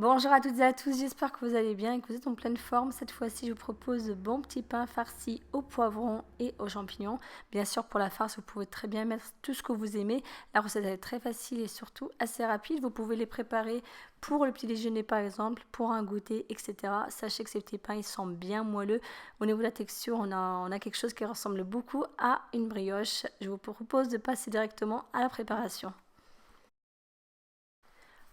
Bonjour à toutes et à tous, j'espère que vous allez bien et que vous êtes en pleine forme. Cette fois-ci, je vous propose de bons petits pains farcis au poivron et aux champignons. Bien sûr, pour la farce, vous pouvez très bien mettre tout ce que vous aimez. La recette est très facile et surtout assez rapide. Vous pouvez les préparer pour le petit déjeuner par exemple, pour un goûter, etc. Sachez que ces petits pains, ils sont bien moelleux. Au niveau de la texture, on a quelque chose qui ressemble beaucoup à une brioche. Je vous propose de passer directement à la préparation.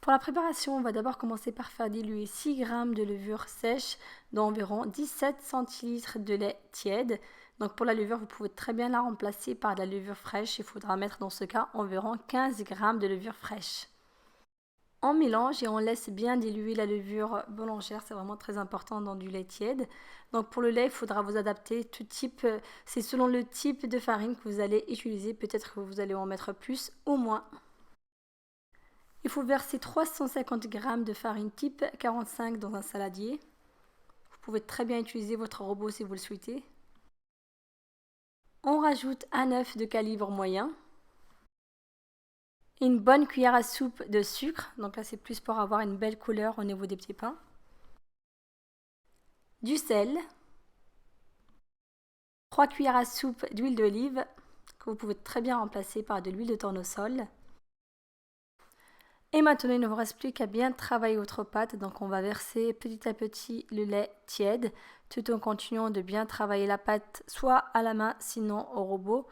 Pour la préparation, on va d'abord commencer par faire diluer 6 g de levure sèche dans environ 17 centilitres de lait tiède. Donc pour la levure, vous pouvez très bien la remplacer par de la levure fraîche. Il faudra mettre dans ce cas environ 15 g de levure fraîche. On mélange et on laisse bien diluer la levure boulangère, c'est vraiment très important dans du lait tiède. Donc pour le lait, il faudra vous adapter tout type, c'est selon le type de farine que vous allez utiliser, peut-être que vous allez en mettre plus ou moins. Il faut verser 350 g de farine type 45 dans un saladier. Vous pouvez très bien utiliser votre robot si vous le souhaitez. On rajoute un œuf de calibre moyen. Une bonne cuillère à soupe de sucre. Donc là, c'est plus pour avoir une belle couleur au niveau des petits pains. Du sel. 3 cuillères à soupe d'huile d'olive que vous pouvez très bien remplacer par de l'huile de tournesol. Et maintenant, il ne vous reste plus qu'à bien travailler votre pâte. Donc on va verser petit à petit le lait tiède tout en continuant de bien travailler la pâte soit à la main, sinon au robot.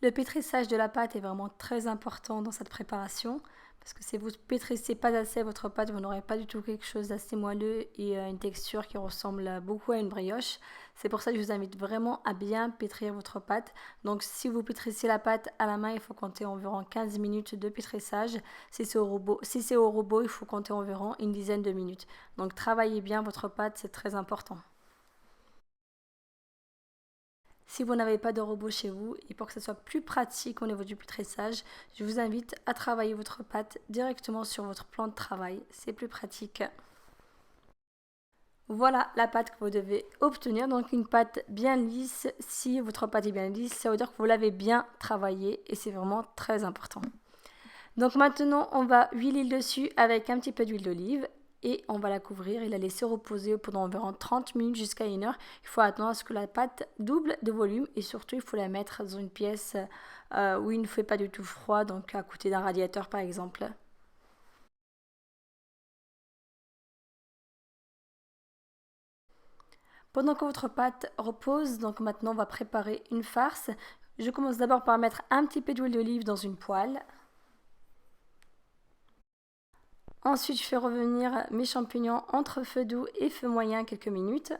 Le pétrissage de la pâte est vraiment très important dans cette préparation parce que si vous ne pétrissez pas assez votre pâte, vous n'aurez pas du tout quelque chose d'assez moelleux et une texture qui ressemble beaucoup à une brioche. C'est pour ça que je vous invite vraiment à bien pétrir votre pâte. Donc si vous pétrissez la pâte à la main, il faut compter environ 15 minutes de pétrissage. Si c'est au robot, il faut compter environ une dizaine de minutes. Donc travaillez bien votre pâte, c'est très important. Si vous n'avez pas de robot chez vous et pour que ce soit plus pratique au niveau du pétrissage, je vous invite à travailler votre pâte directement sur votre plan de travail. C'est plus pratique. Voilà la pâte que vous devez obtenir. Donc une pâte bien lisse. Si votre pâte est bien lisse, ça veut dire que vous l'avez bien travaillée et c'est vraiment très important. Donc maintenant, on va huiler dessus avec un petit peu d'huile d'olive et on va la couvrir et la laisser reposer pendant environ 30 minutes jusqu'à 1 heure. Il faut attendre à ce que la pâte double de volume et surtout il faut la mettre dans une pièce où il ne fait pas du tout froid, donc à côté d'un radiateur par exemple. Pendant que votre pâte repose, donc maintenant on va préparer une farce. Je commence d'abord par mettre un petit peu d'huile d'olive dans une poêle. Ensuite, je fais revenir mes champignons entre feu doux et feu moyen quelques minutes.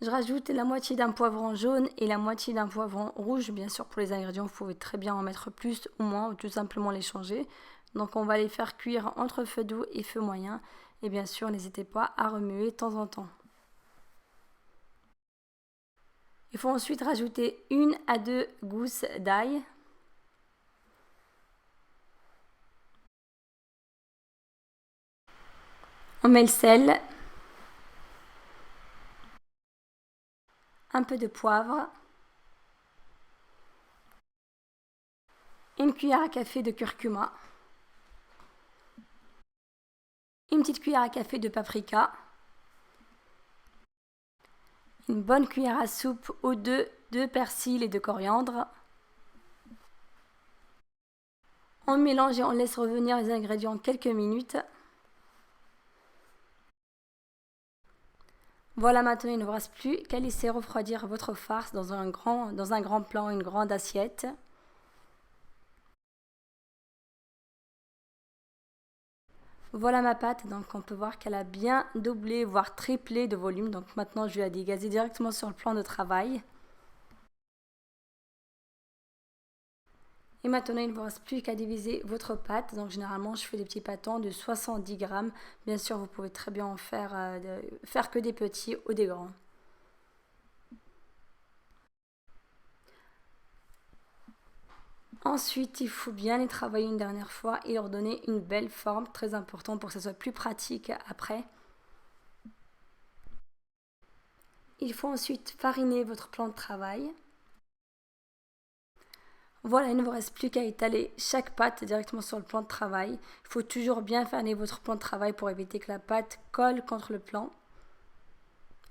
Je rajoute la moitié d'un poivron jaune et la moitié d'un poivron rouge. Bien sûr, pour les ingrédients, vous pouvez très bien en mettre plus ou moins ou tout simplement les changer. Donc, on va les faire cuire entre feu doux et feu moyen. Et bien sûr, n'hésitez pas à remuer de temps en temps. Il faut ensuite rajouter 1 à 2 gousses d'ail. On met le sel, un peu de poivre, une cuillère à café de curcuma, une petite cuillère à café de paprika, une bonne cuillère à soupe ou deux de persil et de coriandre. On mélange et on laisse revenir les ingrédients quelques minutes. Voilà, maintenant il ne vous reste plus qu'à laisser refroidir votre farce dans un grand plan, une grande assiette. Voilà ma pâte, donc on peut voir qu'elle a bien doublé, voire triplé de volume. Donc maintenant je vais la dégazer directement sur le plan de travail. Et maintenant, il ne vous reste plus qu'à diviser votre pâte. Donc, généralement, je fais des petits pâtons de 70 grammes. Bien sûr, vous pouvez très bien en faire que des petits ou des grands. Ensuite, il faut bien les travailler une dernière fois et leur donner une belle forme, très important pour que ce soit plus pratique après. Il faut ensuite fariner votre plan de travail. Voilà, il ne vous reste plus qu'à étaler chaque pâte directement sur le plan de travail. Il faut toujours bien fariner votre plan de travail pour éviter que la pâte colle contre le plan.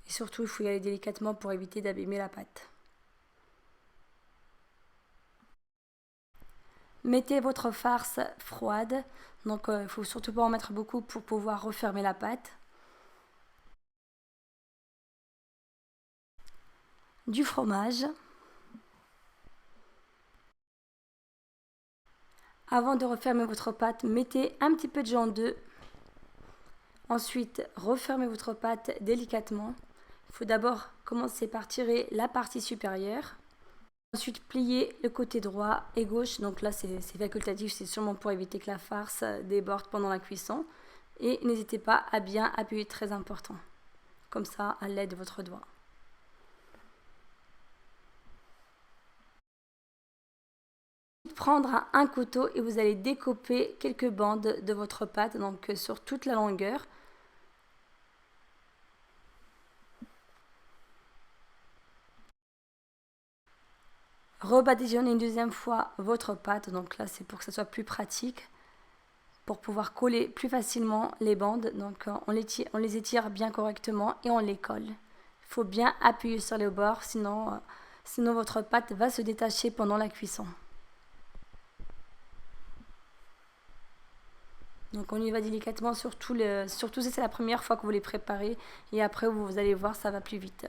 Et surtout, il faut y aller délicatement pour éviter d'abîmer la pâte. Mettez votre farce froide, donc il ne faut surtout pas en mettre beaucoup pour pouvoir refermer la pâte. Du fromage. Avant de refermer votre pâte, mettez un petit peu de jaune d'œuf. Ensuite, refermez votre pâte délicatement. Il faut d'abord commencer par tirer la partie supérieure. Ensuite, pliez le côté droit et gauche. Donc là, c'est facultatif, c'est sûrement pour éviter que la farce déborde pendant la cuisson. Et n'hésitez pas à bien appuyer, très important. Comme ça, à l'aide de votre doigt. Prendre un couteau et vous allez découper quelques bandes de votre pâte, donc sur toute la longueur. Rebadigeonnez une deuxième fois votre pâte, donc là c'est pour que ça soit plus pratique, pour pouvoir coller plus facilement les bandes. Donc on les étire bien correctement et on les colle. Il faut bien appuyer sur les bords, sinon votre pâte va se détacher pendant la cuisson. Donc on y va délicatement, surtout si c'est la première fois que vous les préparez, et après vous allez voir, ça va plus vite.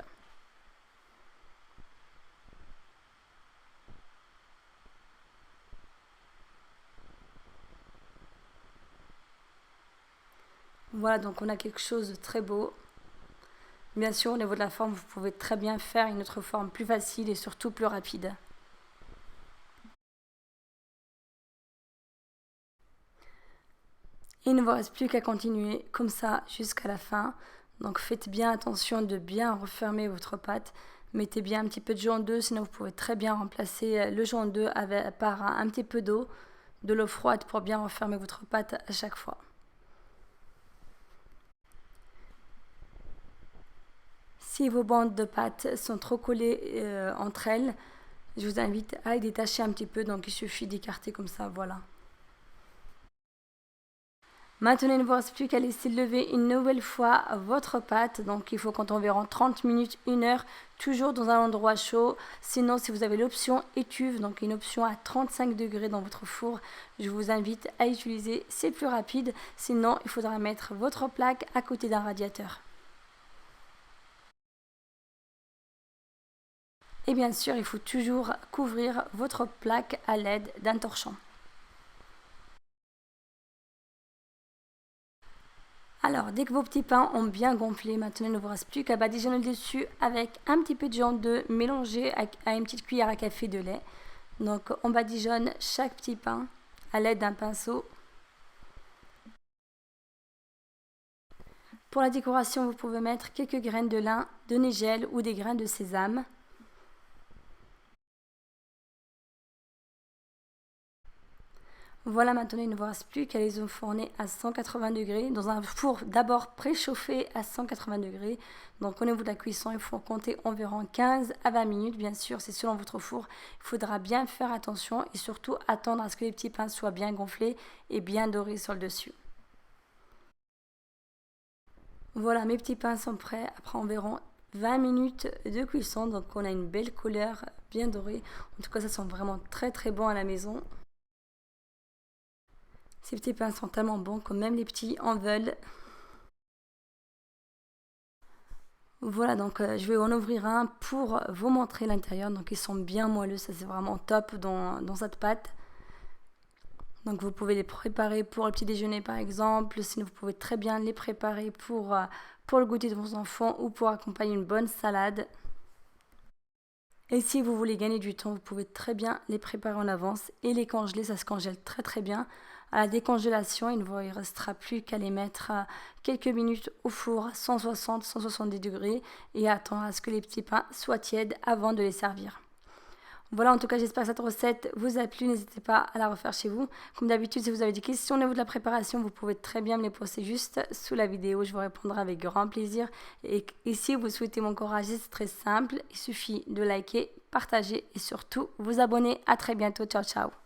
Voilà, donc on a quelque chose de très beau. Bien sûr, au niveau de la forme, vous pouvez très bien faire une autre forme plus facile et surtout plus rapide. Il ne vous reste plus qu'à continuer comme ça jusqu'à la fin. Donc faites bien attention de bien refermer votre pâte. Mettez bien un petit peu de jaune d'œuf, sinon vous pouvez très bien remplacer le jaune d'œuf par un petit peu d'eau, de l'eau froide pour bien refermer votre pâte à chaque fois. Si vos bandes de pâte sont trop collées entre elles, je vous invite à les détacher un petit peu, donc il suffit d'écarter comme ça, voilà. Maintenant, il ne vous reste plus qu'à laisser lever une nouvelle fois votre pâte. Donc, il faut compter environ 30 minutes, 1 heure, toujours dans un endroit chaud. Sinon, si vous avez l'option étuve, donc une option à 35 degrés dans votre four, je vous invite à utiliser, c'est plus rapide. Sinon, il faudra mettre votre plaque à côté d'un radiateur. Et bien sûr, il faut toujours couvrir votre plaque à l'aide d'un torchon. Alors, dès que vos petits pains ont bien gonflé, maintenant il ne vous reste plus qu'à badigeonner le dessus avec un petit peu de jaune d'œuf mélangé à une petite cuillère à café de lait. Donc, on badigeonne chaque petit pain à l'aide d'un pinceau. Pour la décoration, vous pouvez mettre quelques graines de lin, de nigel ou des graines de sésame. Voilà, maintenant il ne vous reste plus qu'à les enfourner à 180 degrés dans un four d'abord préchauffé à 180 degrés. Donc au niveau de la cuisson, il faut compter environ 15 à 20 minutes. Bien sûr, c'est selon votre four. Il faudra bien faire attention et surtout attendre à ce que les petits pains soient bien gonflés et bien dorés sur le dessus. Voilà, mes petits pains sont prêts après environ 20 minutes de cuisson. Donc on a une belle couleur bien dorée. En tout cas, ça sent vraiment très très bon à la maison. Ces petits pains sont tellement bons que même les petits en veulent. Voilà, donc je vais en ouvrir un pour vous montrer l'intérieur. Donc ils sont bien moelleux, ça c'est vraiment top dans cette pâte. Donc vous pouvez les préparer pour le petit déjeuner par exemple. Sinon vous pouvez très bien les préparer pour le goûter de vos enfants ou pour accompagner une bonne salade. Et si vous voulez gagner du temps, vous pouvez très bien les préparer en avance et les congeler, ça se congèle très très bien. À la décongélation, il ne vous restera plus qu'à les mettre quelques minutes au four à 160-170 degrés et attendre à ce que les petits pains soient tièdes avant de les servir. Voilà, en tout cas, j'espère que cette recette vous a plu. N'hésitez pas à la refaire chez vous. Comme d'habitude, si vous avez des questions au niveau de la préparation, vous pouvez très bien me les poster juste sous la vidéo. Je vous répondrai avec grand plaisir. Et si vous souhaitez m'encourager, c'est très simple. Il suffit de liker, partager et surtout vous abonner. À très bientôt. Ciao, ciao.